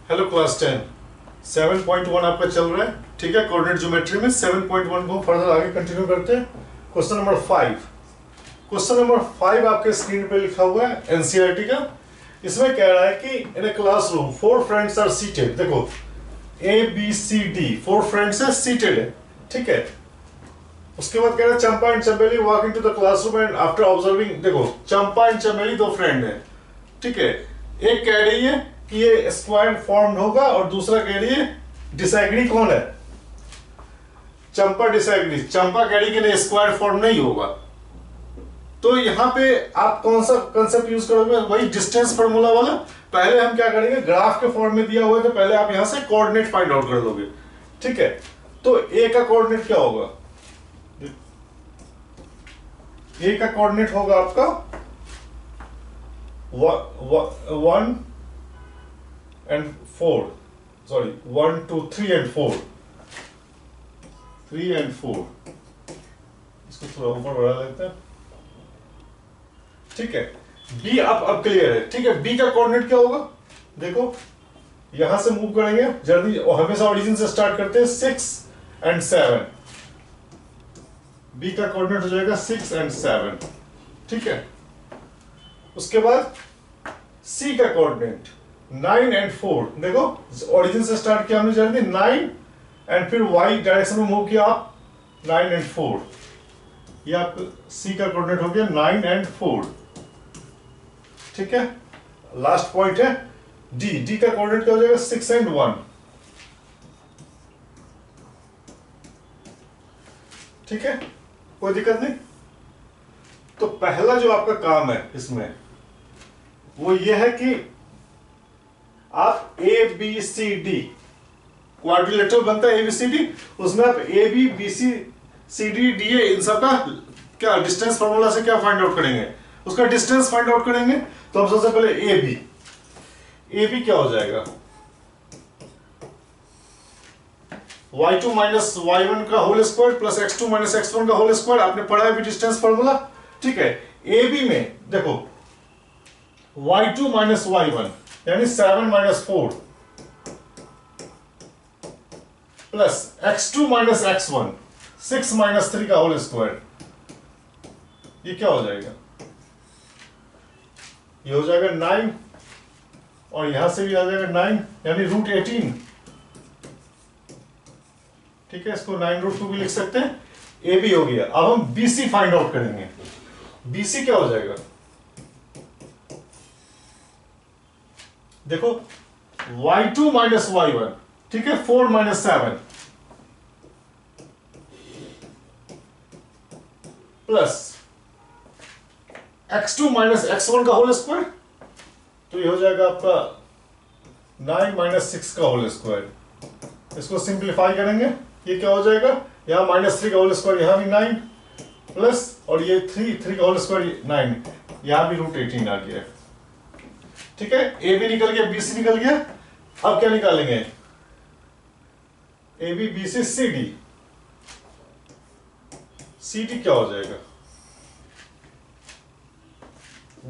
Hello class 10 7.1 आपका चल रहा है। ठीक है, कोऑर्डिनेट ज्योमेट्री में 7.1 को फर्दर आगे कंटिन्यू करते हैं। Question number 5। क्वेश्चन नंबर 5 आपके स्क्रीन पे लिखा हुआ है एनसीईआरटी का। इसमें कह रहा है कि in a classroom 4 friends are seated. देखो A B C D 4 friends है, सीटेड है। ठीक है, उसके बाद कह रहा है Champa and Chameli walk into the classroom and after observing. देखो चंपा एंड चमेली दो फ्रेंड है। ठीक है, एक कह रही है कि ये स्क्वायर फॉर्म होगा और दूसरा कह रही है डिसएग्री। कौन है? चंपा डिसएग्री। चंपा कह रही कि नहीं स्क्वायर फॉर्म नहीं होगा। तो यहां पे आप कौन सा कंसेप्ट यूज करोगे? वही डिस्टेंस फार्मूला वाला। पहले हम क्या करेंगे, ग्राफ के फॉर्म में दिया हुआ है तो पहले आप यहां से कोऑर्डिनेट फाइंड आउट कर लोगे। ठीक है, तो ए का कोऑर्डिनेट क्या होगा? ए का कोऑर्डिनेट होगा आपका 1 and 4, sorry 1 2 3 and 4, 3 and 4। इसको थोड़ा ऊपर बढ़ा लेते हैं। ठीक है, बी अब क्लियर है। ठीक है, बी का कोऑर्डिनेट क्या होगा? देखो यहां से मूव करेंगे जल्दी, हमेशा ओरिजिन से स्टार्ट करते हैं। 6 and 7। बी का कोऑर्डिनेट हो जाएगा 6 and 7। ठीक है, उसके बाद सी का कोऑर्डिनेट 9 and 4। देखो ओरिजिन से स्टार्ट किया हमने जल्दी 9 एंड फिर वाई डायरेक्शन में मूव किया आप 9 and 4। ये आप सी का कोऑर्डिनेट हो गया 9 and 4। ठीक है, लास्ट पॉइंट है डी। डी का कोऑर्डिनेट क्या हो जाएगा? 6 and 1। ठीक है, कोई दिक्कत नहीं। तो पहला जो आपका काम है इसमें वो ये है कि आप A B C D quadrilateral बनता है, ए बी सी डी। उसमें आप A B B C C D D A इन सब का क्या डिस्टेंस फार्मूला से क्या फाइंड आउट करेंगे? उसका डिस्टेंस फाइंड आउट करेंगे। तो हम सबसे पहले ए बी क्या हो जाएगा? y2 माइनस y1 का whole square plus x2 minus x1 का होल स्क्वायर। आपने पढ़ा है भी डिस्टेंस फार्मूला। ठीक है, ए बी में देखो y2 माइनस y1 यानी 7 minus 4 plus x2 minus x1 6 minus 3 का होल स्क्वायर। ये क्या हो जाएगा? ये हो जाएगा 9 और यहां से भी आ जाएगा 9 यानी रूट 18। ठीक है, इसको 9√2 भी लिख सकते हैं। ए बी हो गया। अब हम बी सी फाइंड आउट करेंगे। बी सी क्या हो जाएगा? देखो y2 माइनस y1। ठीक है, 4 minus 7 plus x2 minus x1 का होल स्क्वायर। तो ये हो जाएगा आपका 9 माइनस 6 का होल स्क्वायर। इसको सिंप्लीफाई करेंगे, ये क्या हो जाएगा? यहां -3 का होल स्क्वायर, यहां भी 9 प्लस और ये 3 का होल स्क्वायर 9, यहां भी रूट 18 आ गया। ठीक है, ए बी निकल गया, बी सी निकल गया। अब क्या निकालेंगे? A B B C C D. C D क्या हो जाएगा?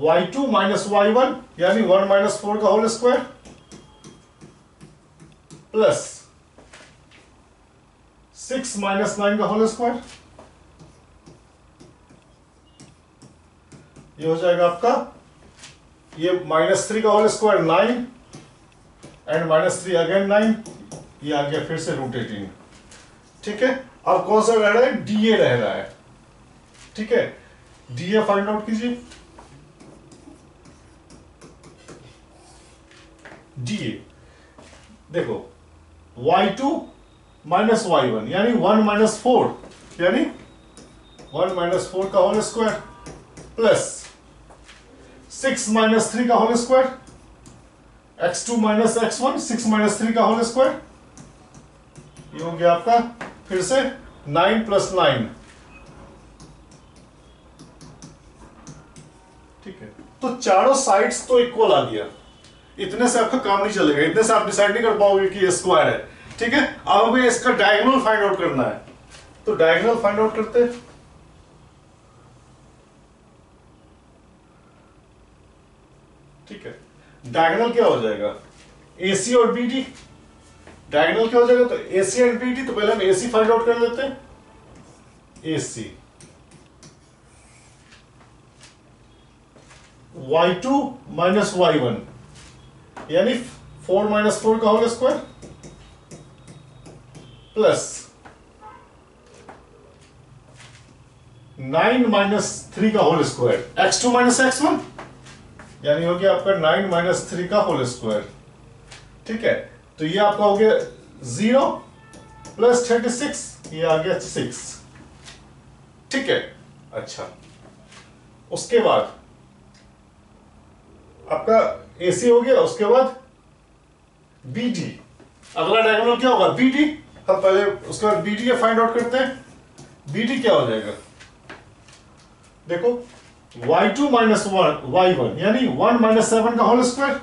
y2 माइनस y1 यानी 1 माइनस 4 का होल स्क्वायर प्लस 6 माइनस 9 का होल स्क्वायर। ये हो जाएगा आपका, ये -3 का होल स्क्वायर 9 एंड -3 अगेन 9। ये आ गया फिर से रूट 18। ठीक है, अब कौन सा रह रहा है? डीए रह रहा है। ठीक है, डीए फाइंड आउट कीजिए। डीए देखो y2 माइनस y1 यानी 1 माइनस 4 यानी 1 माइनस 4 का होल स्क्वायर प्लस 6 माइनस 3 का whole square, x2 minus x1 6 minus 3 का होल स्क्वायर। ये हो गया आपका फिर से 9 प्लस 9। ठीक है, तो चारों साइड्स तो इक्वल आ गया। इतने से आपका काम नहीं चलेगा, इतने से आप डिसाइड नहीं कर पाओगे कि ये स्क्वायर है। ठीक है, अब हमें इसका डायगोनल फाइंड आउट करना है। तो डायगोनल फाइंड आउट करते हैं। ठीक है, डायगोनल क्या हो जाएगा? AC और BD, डायगोनल क्या हो जाएगा? तो AC एंड BD, तो पहले हम AC फाइंड आउट कर लेते हैं। AC y2 माइनस y1 यानी 4 माइनस 4 का होल स्क्वायर प्लस 9 माइनस 3 का whole square, x2 minus x1 यानी हो गया आपका 9 माइनस 3 का होल स्क्वायर। ठीक है, तो ये आपका हो गया 0 प्लस 36, ये आ गया 6। ठीक है, अच्छा उसके बाद आपका AC हो गया, उसके बाद BD, अगला डायगोनल क्या होगा? BD। हम पहले उसके बाद BD का फाइंड आउट करते हैं। BD क्या हो जाएगा? देखो y2 माइनस y1 यानी 1 माइनस 7 का होल स्क्वायर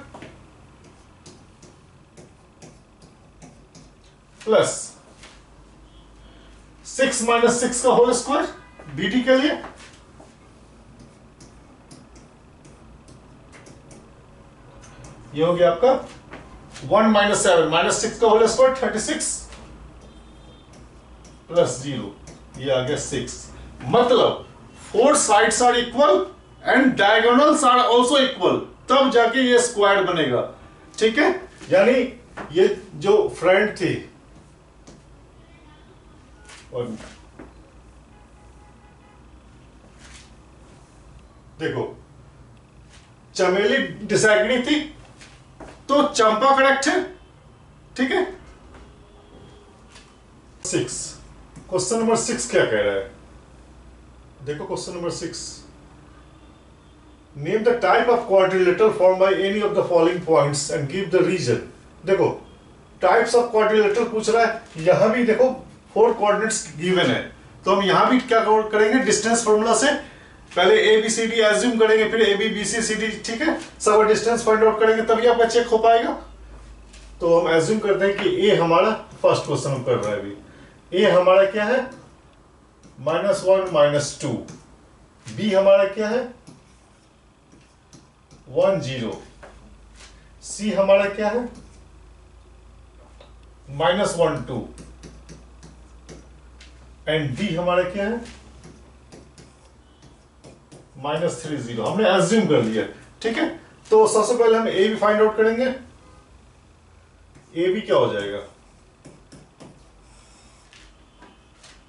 प्लस 6 माइनस 6 का होल स्क्वायर BD के लिए, ये हो गया आपका 1 माइनस 7 माइनस 6 का होल स्क्वायर 36 प्लस 0, ये आ गया 6। मतलब 4 sides are equal and diagonals are also equal, तब जाके ये स्क्वायर बनेगा। ठीक है, यानी ये जो फ्रेंड थी और देखो चमेली डिसएग्री थी तो चंपा करेक्ट है। ठीक है, 6, क्वेश्चन नंबर 6 क्या कह रहा है? देखो question number 6, name the type of quadrilateral form by any of the following points and give the reason. देखो टाइप्स ऑफ क्वाड्रिलेटरल पूछ रहा है, यहां भी देखो 4 कोऑर्डिनेट्स गिवन है, तो हम यहां भी क्या करेंगे? डिस्टेंस फॉर्मूला से पहले ABCD एज्यूम करेंगे, फिर ABBCCD, ठीक है, सब डिस्टेंस फाइंड आउट करेंगे, तभी आपका चेक हो पाएगा। तो हम एज्यूम करते हैं कि A हमारा फर्स्ट क्वेश्चन हम कर रहे हैं अभी, A हमारा क्या है? -1 -2, B हमारा क्या है? 1 0, C हमारा क्या है? -1 2 एंड D हमारा क्या है? -3 0। हमने एज्यूम कर लिया। ठीक है, तो सबसे पहले हम A भी फाइंड आउट करेंगे। A भी क्या हो जाएगा?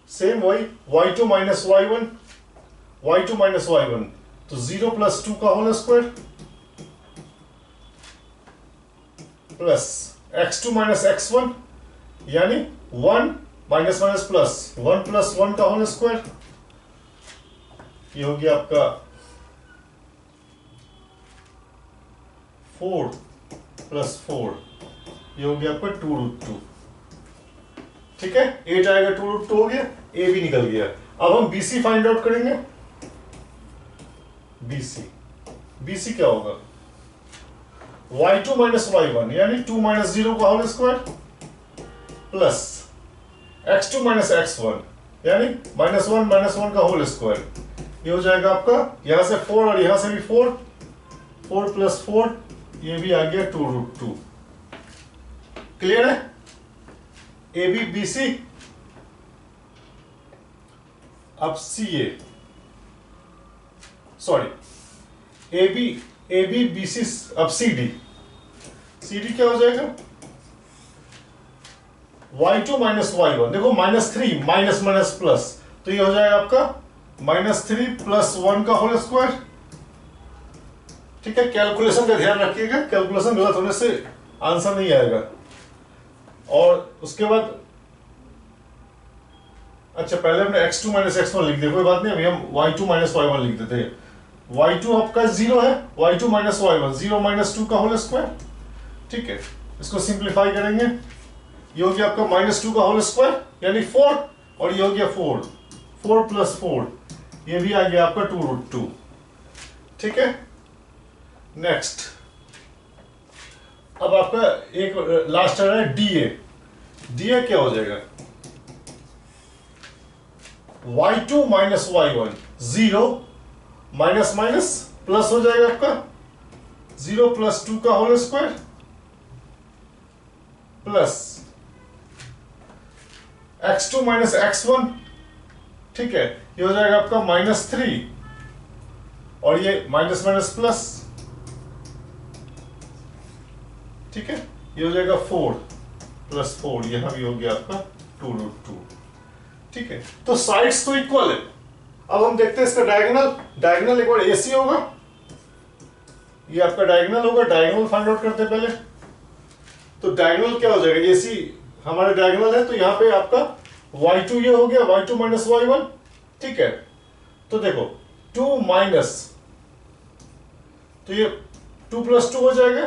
सेम वही y2 minus y1, y2 minus y1, तो 0 प्लस 2 का whole square plus x2 minus x1 यानी 1 माइनस माइनस प्लस 1 प्लस 1 का होल स्क्वायर, ये हो गया आपका 4 प्लस 4, ये हो गया आपका 2√2। ठीक है, 8 आएगा, 2√2 हो गया, A भी निकल गया। अब हम BC फाइंड आउट करेंगे। BC क्या होगा? y2 माइनस y1 यानी 2 माइनस 0 का whole square plus x2 minus x1 यानी -1 का होल स्क्वायर, ये हो जाएगा आपका यहां से 4 और यहां से भी 4 प्लस 4, ये भी आ गया 2√2। क्लियर है? ABBC, अब CA, सॉरी ABBC, अब CD क्या हो जाएगा? y2 माइनस y1, देखो -3 माइनस माइनस प्लस, तो ये हो जाएगा आपका -3 प्लस 1 का होल स्क्वायर। ठीक है, कैलकुलेशन का ध्यान रखिएगा, कैलकुलेशन गलत होने से आंसर नहीं आएगा। और उसके बाद अच्छा पहले हमने x2 माइनस x1 लिख दिया, कोई बात नहीं, अभी हम y2 माइनस y1 लिख देते हैं। y2 आपका 0 है, y2 माइनस y1 0 माइनस 2 का होल स्क्वायर। ठीक है, इसको सिंप्लीफाई करेंगे, ये हो गया आपका -2 का होल स्क्वायर यानी 4, और ये हो गया 4 प्लस 4, ये भी आ गया आपका 2√2। ठीक है, नेक्स्ट अब आपका एक लास्ट आ रहा है DA क्या हो जाएगा? y2 minus y1 0 minus minus plus हो जाएगा आपका 0 प्लस 2 का whole square plus x2 minus x1, ठीक है, ये हो जाएगा आपका -3 और ये माइनस माइनस प्लस, ठीक है, ये हो जाएगा 4 प्लस 4, यहां भी हो गया आपका 2√2, ठीक है। तो साइड्स तो इक्वल है। अब हम देखते हैं इसका डायगोनल। डायगोनल एक बार एसी होगा, ये आपका डायगोनल होगा। डायगोनल फाइंड आउट करते हैं पहले। तो डायगोनल क्या हो जाएगा, एसी हमारा डायगोनल है, तो यहां पे आपका y2 ये हो गया, y2 माइनस y1, ठीक है। तो देखो 2 माइनस, तो ये 2 प्लस 2 हो जाएगा,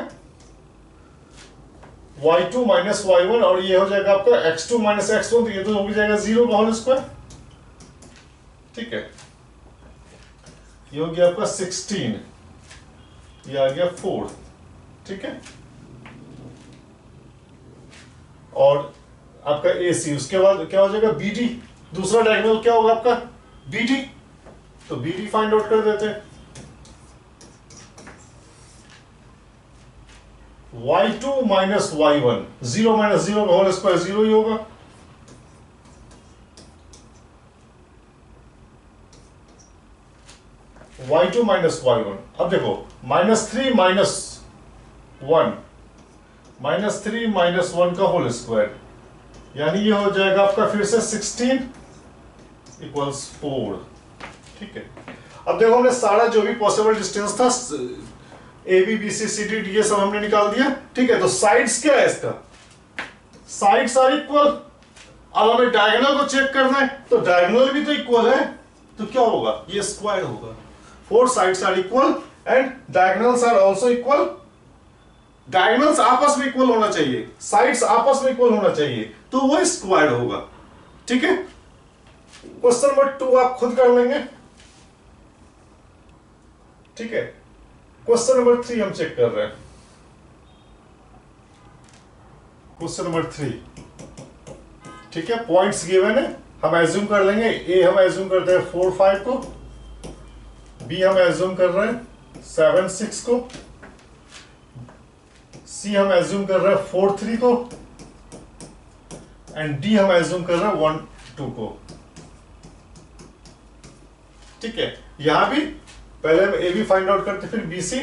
y2 माइनस y1, और ये हो जाएगा आपका x2 माइनस x1, तो ये तो हो जाएगा 0 का होल स्क्वायर, ठीक है। ये हो गया आपका 16, ये आ गया 4, ठीक है। और आपका AC, उसके बाद क्या हो जाएगा BD, दूसरा डायगोनल क्या होगा आपका BD, तो BD फाइंड आउट कर देते हैं। y2 माइनस y1, 0 माइनस 0 का होल स्क्वायर 0 ही होगा, y2 माइनस y1। अब देखो -3 माइनस 1, -3 माइनस 1 का होल स्क्वायर, यानी ये हो जाएगा आपका फिर से 16 इक्वल्स 4, ठीक है। अब देखो हमने सारा जो भी पॉसिबल डिस्टेंस था A B B C C D D, ये सब हमने निकाल दिया, ठीक है। तो साइड्स क्या है इसका, साइड्स आर इक्वल। अब हमें डायगोनल को चेक करना है, तो डायगोनल भी तो इक्वल है, तो क्या होगा, ये स्क्वायर होगा। 4 sides are equal and diagonals are also equal. Diagonals आपस में इक्वल होना चाहिए, साइड्स आपस में इक्वल होना चाहिए, तो वो स्क्वायर होगा, ठीक है। क्वेश्चन नंबर 2 आप खुद कर लेंगे, ठीक है। क्वेश्चन नंबर 3 हम चेक कर रहे हैं। क्वेश्चन नंबर 3, ठीक है, पॉइंट्स गिवन है, हम एज्यूम कर लेंगे। ए हम एज्यूम करते हैं 4 5 को, बी हम एज्यूम कर रहे हैं 7 6 को, सी हम एज्यूम कर रहे हैं 4 3 को, एंड डी हम एज्यूम कर रहे हैं 1 2 को, ठीक है। यहां भी पहले हम ए बी फाइंड आउट करते, फिर बी सी,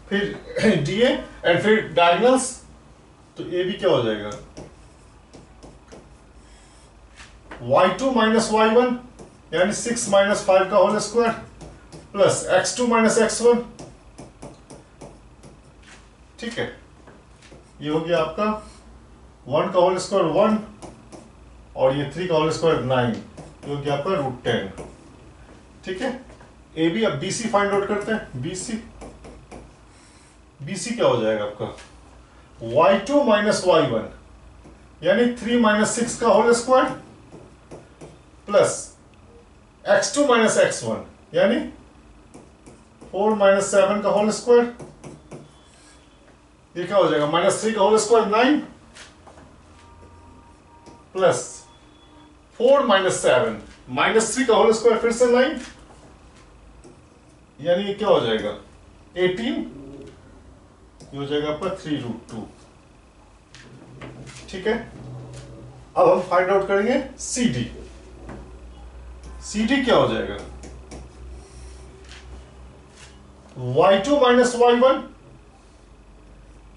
फिर डी ए, एंड फिर डायगोनल्स। तो ए बी क्या हो जाएगा, y2 माइनस y1, यानी 6 माइनस 5 का whole square, plus x2 minus x1, ठीक है। ये हो गया आपका 1 का होल स्क्वायर 1, और ये 3 का होल स्क्वायर 9, ये हो गया आपका √10, ठीक है। ए बी, अब BC फाइंड आउट करते हैं। BC क्या हो जाएगा आपका, y2 माइनस y1, यानी 3 माइनस 6 का whole square, plus x2 minus x1, यानी 4 माइनस 7 का होल स्क्वायर, ये क्या हो जाएगा, -3 का होल स्क्वायर 9, प्लस 4 माइनस 7, -3 का होल स्क्वायर फिर से 9, यानी ये क्या हो जाएगा 18, ये हो जाएगा आपका 3√2, ठीक है। अब हम फाइंड आउट करेंगे CD। CD क्या हो जाएगा, y2 माइनस y1,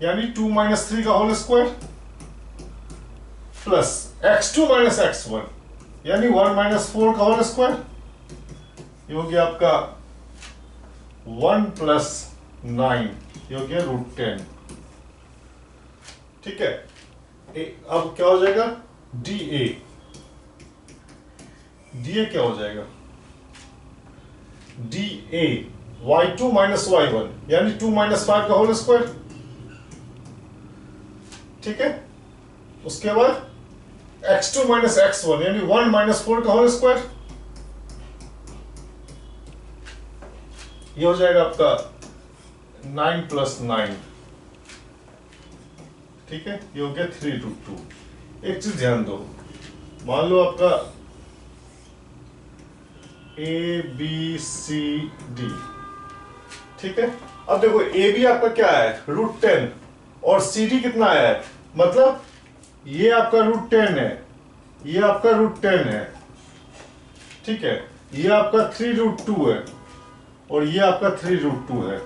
यानी 2 माइनस 3 का whole square, plus x2 minus x1, यानी 1 माइनस 4 का होल स्क्वायर, ये हो गया आपका 1 प्लस 9, ये हो गया √10, ठीक है। अब क्या हो जाएगा DA, DA क्या हो जाएगा, DA y2 माइनस y1, यानी 2 माइनस 5 का होल स्क्वायर, ठीक है। उसके बाद x2 माइनस x1, यानी 1 माइनस 4 का होल स्क्वायर, ये हो जाएगा आपका 9 प्लस 9, ठीक है। ये हो गया 3√2। एक चीज ध्यान दो, मान लो आपका A B C D, ठीक है। अब देखो A B आपका क्या है √10, और CD कितना आया है, मतलब ये आपका √10 है, ये आपका √10 है, ठीक है, ये आपका 3√2 है और ये आपका 3√2 है,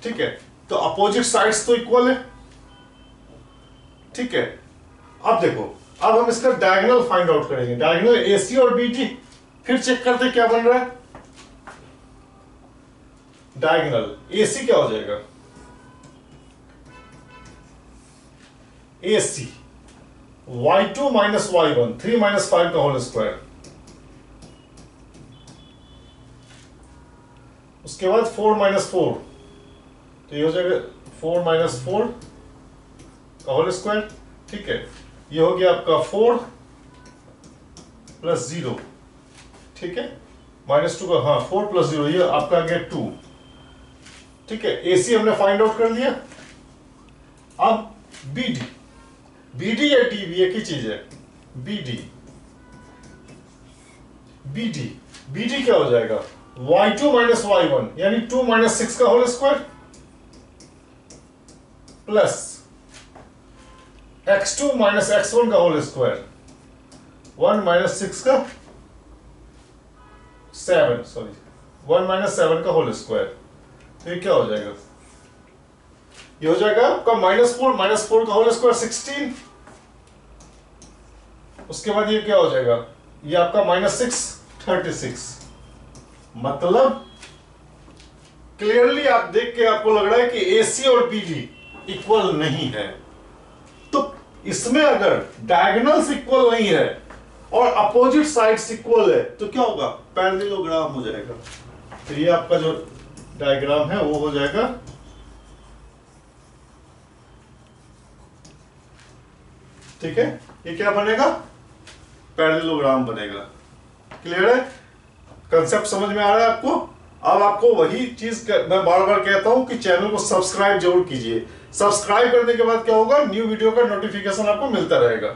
ठीक है। तो अपोजिट साइड्स तो इक्वल है, ठीक है। अब देखो, अब हम इसका डायगोनल फाइंड आउट करेंगे, डायगोनल एसी और बीटी। फिर चेक करते क्या बन रहा है। डायगोनल एसी क्या हो जाएगा, AC y2 minus y1, 3 minus 5 का होल स्क्वायर, उसके बाद 4 माइनस 4, तो ये हो जाएगा 4 माइनस 4 का होल स्क्वायर, ठीक है। ये हो गया आपका 4 प्लस 0, ठीक है, -2 का, हाँ 4 प्लस 0, ये आपका आ गया 2, ठीक है। AC हमने फाइंड आउट कर लिया। अब BD या TB एक ही चीज है, BD क्या हो जाएगा, y2 माइनस y1 यानी 2 माइनस 6 का whole square plus x2 minus x1 का होल स्क्वायर, 1 माइनस 6 का 7, सॉरी 1 माइनस 7 का होल स्क्वायर। तो ये क्या हो जाएगा, ये हो जाएगा आपका -4 का होल स्क्वायर 16, उसके बाद ये क्या हो जाएगा, ये आपका -6 36। मतलब क्लियरली आप देख के आपको लग रहा है कि AC और BD इक्वल नहीं है। तो इसमें अगर डायगोनल्स इक्वल नहीं है और अपोजिट साइड्स इक्वल है तो क्या होगा, पैरेललोग्राम हो जाएगा। तो ये आपका जो डायग्राम है वो हो जाएगा, ठीक है, ये क्या बनेगा, पैरेललोग्राम बनेगा। क्लियर है, कंसेप्ट समझ में आ रहा है आपको। अब आपको वही चीज मैं बार बार कहता हूं कि चैनल को सब्सक्राइब जरूर कीजिए। सब्सक्राइब करने के बाद क्या होगा, न्यू वीडियो का नोटिफिकेशन आपको मिलता रहेगा।